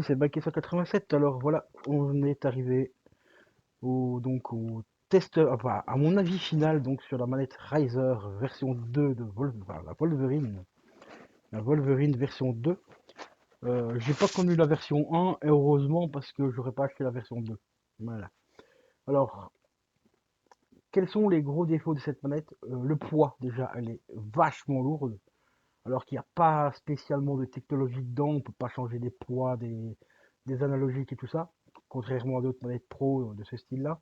c'est Baké 187. Alors voilà, on est arrivé au test, enfin à mon avis final donc sur la manette Riser version 2 de enfin, la Wolverine version 2. J'ai pas connu la version 1 et heureusement parce que j'aurais pas acheté la version 2. Voilà. Alors, quels sont les gros défauts de cette manette? Le poids déjà, elle est vachement lourde. Alors qu'il n'y a pas spécialement de technologie dedans, on peut pas changer des poids, des analogiques et tout ça, contrairement à d'autres manettes pro de ce style-là.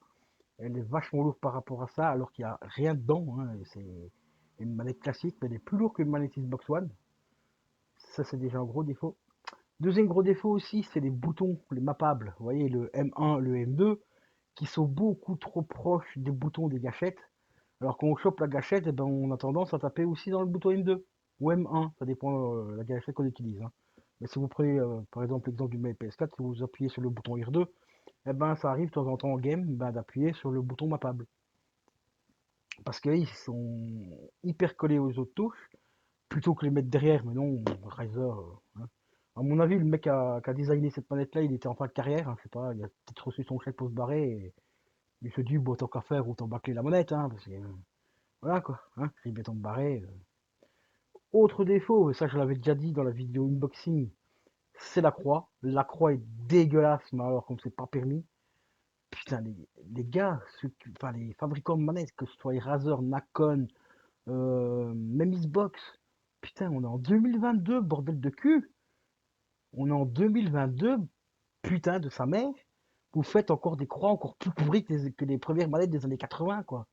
Elle est vachement lourde par rapport à ça, alors qu'il n'y a rien dedans, hein, et c'est une manette classique, mais elle est plus lourde qu'une manette Xbox One. Ça, c'est déjà un gros défaut. Deuxième gros défaut aussi, c'est les boutons, les mappables. Vous voyez, le M1, le M2, qui sont beaucoup trop proches des boutons des gâchettes. Alors quand on chope la gâchette, eh ben, on a tendance à taper aussi dans le bouton M2 ou M1, ça dépend de la gâchette qu'on utilise, hein. Mais si vous prenez par exemple l'exemple du PS4, si vous appuyez sur le bouton R2, eh ben, ça arrive de temps en temps en game d'appuyer sur le bouton mappable. Parce qu'ils sont hyper collés aux autres touches, plutôt que les mettre derrière, mais non, Riser, hein. À mon avis, le mec qui a designé cette manette-là, il était en fin de carrière, hein, je sais pas, il a peut-être reçu son chèque pour se barrer, et il se dit, bon, tant qu'à faire, autant bâcler la manette, hein, parce que, voilà quoi, hein, il est temps de barrer. Autre défaut, et ça je l'avais déjà dit dans la vidéo unboxing, c'est la croix. La croix est dégueulasse, mais alors comme c'est pas permis. Putain, les gars, enfin, les fabricants de manettes, que ce soit Razer, Nacon, même Xbox, putain, on est en 2022, bordel de cul. On est en 2022, putain de sa mère. Vous faites encore des croix encore plus pourries que les premières manettes des années 80, quoi.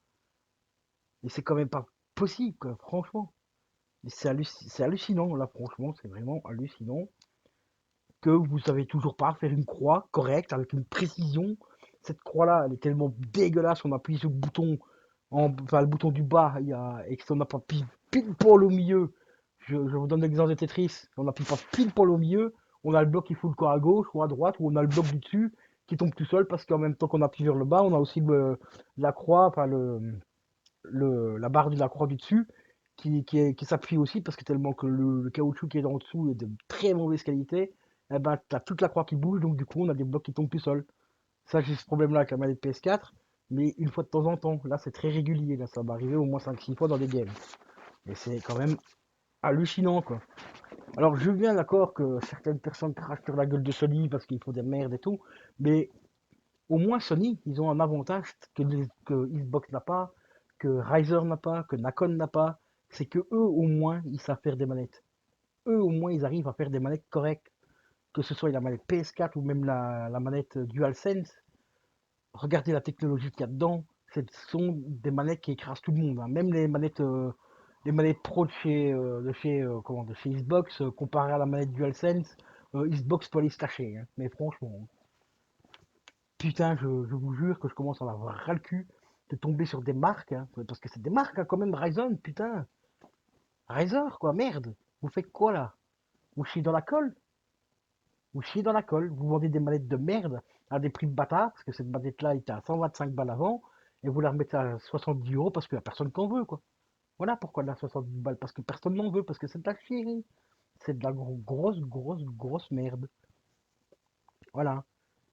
Et c'est quand même pas possible, quoi, franchement. C'est hallucinant, là, franchement, c'est vraiment hallucinant que vous savez toujours pas faire une croix correcte avec une précision. Cette croix-là, elle est tellement dégueulasse, on appuie sur le bouton, enfin le bouton du bas, et que si on n'a pas pile poil au milieu, je vous donne l'exemple de Tetris, on n'appuie pas pile poil au milieu, on a le bloc qui fout le corps à gauche ou à droite, ou on a le bloc du dessus qui tombe tout seul parce qu'en même temps qu'on appuie vers le bas, on a aussi la croix, enfin la barre de la croix du dessus qui s'appuie aussi parce que tellement que le caoutchouc qui est en dessous est de très mauvaise qualité, eh ben, t'as toute la croix qui bouge, donc du coup on a des blocs qui tombent tout seuls. Ça, j'ai ce problème-là avec la manette PS4, mais une fois de temps en temps. Là, c'est très régulier, là, ça va arriver au moins 5 6 fois dans des games. Et c'est quand même hallucinant, quoi. Alors, je viens d'accord que certaines personnes crachent sur la gueule de Sony parce qu'ils font des merdes et tout, mais au moins Sony, ils ont un avantage que Xbox n'a pas, que Razer n'a pas, que Nacon n'a pas, c'est que eux au moins ils savent faire des manettes. Eux au moins ils arrivent à faire des manettes correctes, que ce soit la manette PS4 ou même la manette DualSense. Regardez la technologie qu'il y a dedans, ce sont des manettes qui écrasent tout le monde, hein. Même les manettes pro de chez Xbox, comparé à la manette DualSense, Xbox peut aller se tâcher, hein. Mais franchement, putain, je vous jure que je commence à en avoir ras le cul de tomber sur des marques, hein, parce que c'est des marques, hein, quand même, Ryzen, putain. Razer, quoi, merde. Vous faites quoi, là? Vous chiez dans la colle? Vous chiez dans la colle. Vous vendez des manettes de merde à des prix de bâtard, parce que cette manette-là était à 125 balles avant, et vous la remettez à 70 euros parce qu'il n'y a personne qui en veut, quoi. Voilà pourquoi elle a 70 balles, parce que personne n'en veut, parce que c'est de la chier. C'est de la grosse merde. Voilà.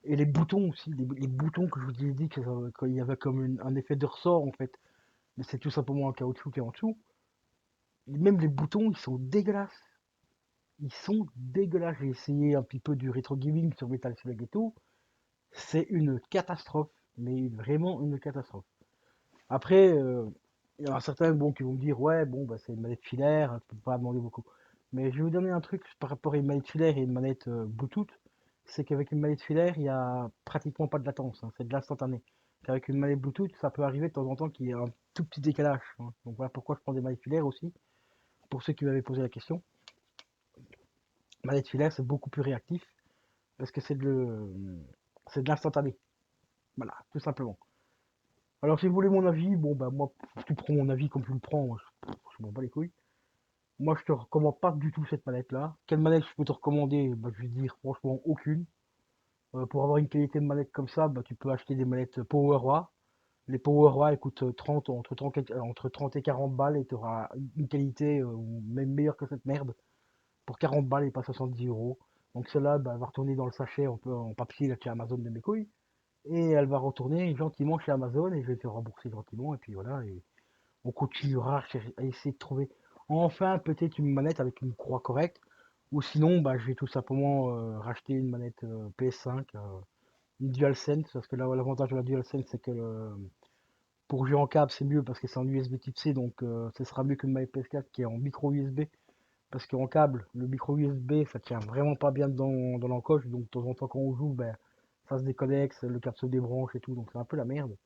Et les boutons aussi, les boutons que je vous ai dit qu'il y avait comme un effet de ressort en fait, mais c'est tout simplement un caoutchouc qui est en dessous. Même les boutons, ils sont dégueulasses. Ils sont dégueulasses. J'ai essayé un petit peu du rétro gaming sur Metal Slug et tout. C'est une catastrophe, mais vraiment une catastrophe. Après, il y en a certains bon, qui vont me dire, ouais, bon, bah, c'est une manette filaire, hein, tu peux pas demander beaucoup. Mais je vais vous donner un truc par rapport à une manette filaire et une manette Bluetooth, c'est qu'avec une manette filaire, il y a pratiquement pas de latence, hein, c'est de l'instantané. Qu'avec une manette Bluetooth, ça peut arriver de temps en temps qu'il y ait un tout petit décalage, hein. Donc voilà pourquoi je prends des manettes filaires aussi, pour ceux qui m'avaient posé la question. Manette filaire, c'est beaucoup plus réactif, parce que c'est de l'instantané. Voilà, tout simplement. Alors si vous voulez mon avis, bon bah moi, tu prends mon avis comme tu le prends, moi, je m'en bats les couilles. Moi, je te recommande pas du tout cette manette-là. Quelle manette je peux te recommander? Bah, je vais dire franchement aucune. Pour avoir une qualité de manette comme ça, bah, tu peux acheter des manettes PowerWah. Les PowerWah elles coûtent 30, entre 30 et 40 balles et tu auras une qualité même meilleure que cette merde. Pour 40 balles et pas 70 euros. Donc celle-là, bah, elle va retourner dans le sachet un peu en papier là, chez Amazon de mes couilles. Et elle va retourner gentiment chez Amazon et je vais te rembourser gentiment. Et puis voilà, et on continuera à essayer de trouver enfin peut-être une manette avec une croix correcte. Ou sinon, bah, je vais tout simplement racheter une manette PS5, une DualSense, parce que là, l'avantage de la DualSense, c'est que pour jouer en câble, c'est mieux parce que c'est en USB type C, donc ce sera mieux que ma PS4 qui est en micro USB. Parce qu'en câble, le micro USB, ça tient vraiment pas bien dans l'encoche, donc de temps en temps quand on joue, ben, ça se déconnecte, le câble se débranche et tout, donc c'est un peu la merde.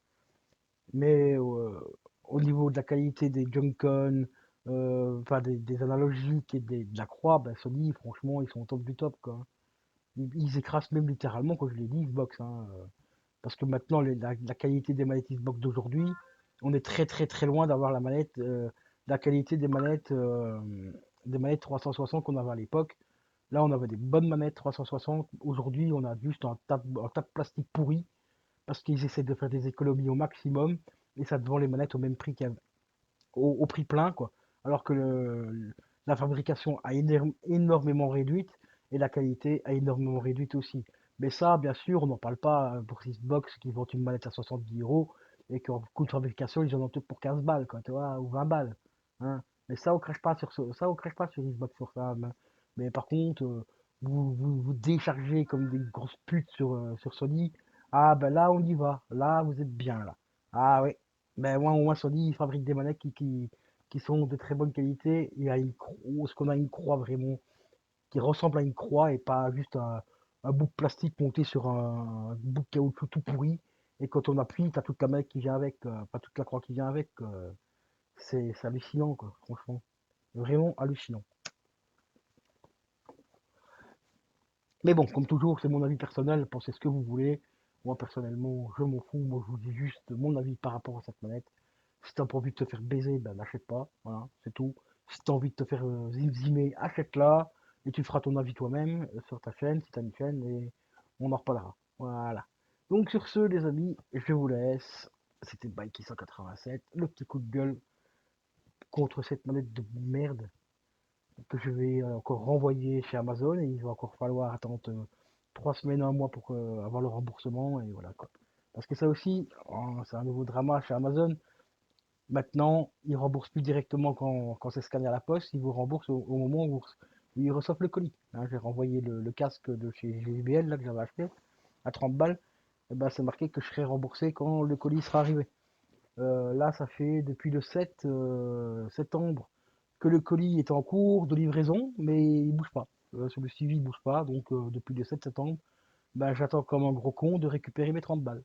Mais au niveau de la qualité des Joy-Con, enfin des analogiques et de la croix, ben, Sony, franchement, ils sont au top du top, quoi. Ils écrasent même littéralement, quand je l'ai dit, Xbox, hein. Parce que maintenant, la qualité des manettes Xbox d'aujourd'hui, on est très très très loin d'avoir la manette, la qualité des manettes 360 qu'on avait à l'époque. Là, on avait des bonnes manettes 360. Aujourd'hui, on a juste un tas de plastique pourri parce qu'ils essaient de faire des économies au maximum et ça te vend les manettes au même prix au prix plein, quoi. Alors que la fabrication a énormément réduite et la qualité a énormément réduite aussi. Mais ça, bien sûr, on n'en parle pas pour Xbox qui vendent une manette à 70 € et qu'en coût de fabrication, ils en ont tout pour 15 balles, quoi, tu vois, ou 20 balles. Hein. Mais ça, on crache pas sur ça, on crache pas sur Xbox sur ça. Mais par contre, vous déchargez comme des grosses putes sur Sony. Ah ben là, on y va. Là, vous êtes bien là. Ah oui, ben moi, au moins, Sony, ils fabriquent des manettes qui sont de très bonne qualité. Il y a ce qu'on a une croix vraiment, qui ressemble à une croix et pas juste un bout de plastique monté sur un bout de caoutchouc tout pourri. Et quand on appuie, t'as toute la manette qui vient avec, pas toute la croix qui vient avec. C'est hallucinant, quoi, franchement. Vraiment hallucinant. Mais bon, comme toujours, c'est mon avis personnel, pensez ce que vous voulez. Moi, personnellement, je m'en fous. Moi, je vous dis juste mon avis par rapport à cette manette. Si t'as pas envie de te faire baiser, ben n'achète pas. Voilà, c'est tout. Si t'as envie de te faire zimzimer, achète-la. Et tu feras ton avis toi-même sur ta chaîne, si t'as une chaîne, et on en reparlera. Voilà. Donc sur ce, les amis, je vous laisse. C'était Bikey 187, le petit coup de gueule contre cette manette de merde que je vais encore renvoyer chez Amazon et il va encore falloir attendre 3 semaines, un mois pour avoir le remboursement et voilà quoi. Parce que ça aussi, oh, c'est un nouveau drama chez Amazon. Maintenant, ils remboursent plus directement quand c'est scanné à la poste, ils vous remboursent au moment où ils reçoivent le colis. Hein, j'ai renvoyé le casque de chez JBL là, que j'avais acheté à 30 balles. Et ben, c'est marqué que je serai remboursé quand le colis sera arrivé. Là, ça fait depuis le 7 septembre que le colis est en cours de livraison, mais il bouge pas. Sur le suivi, il bouge pas. Donc, depuis le 7 septembre, ben, j'attends comme un gros con de récupérer mes 30 balles.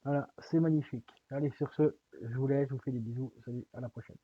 Voilà, c'est magnifique. Allez, sur ce, je vous laisse, je vous fais des bisous. Salut, à la prochaine.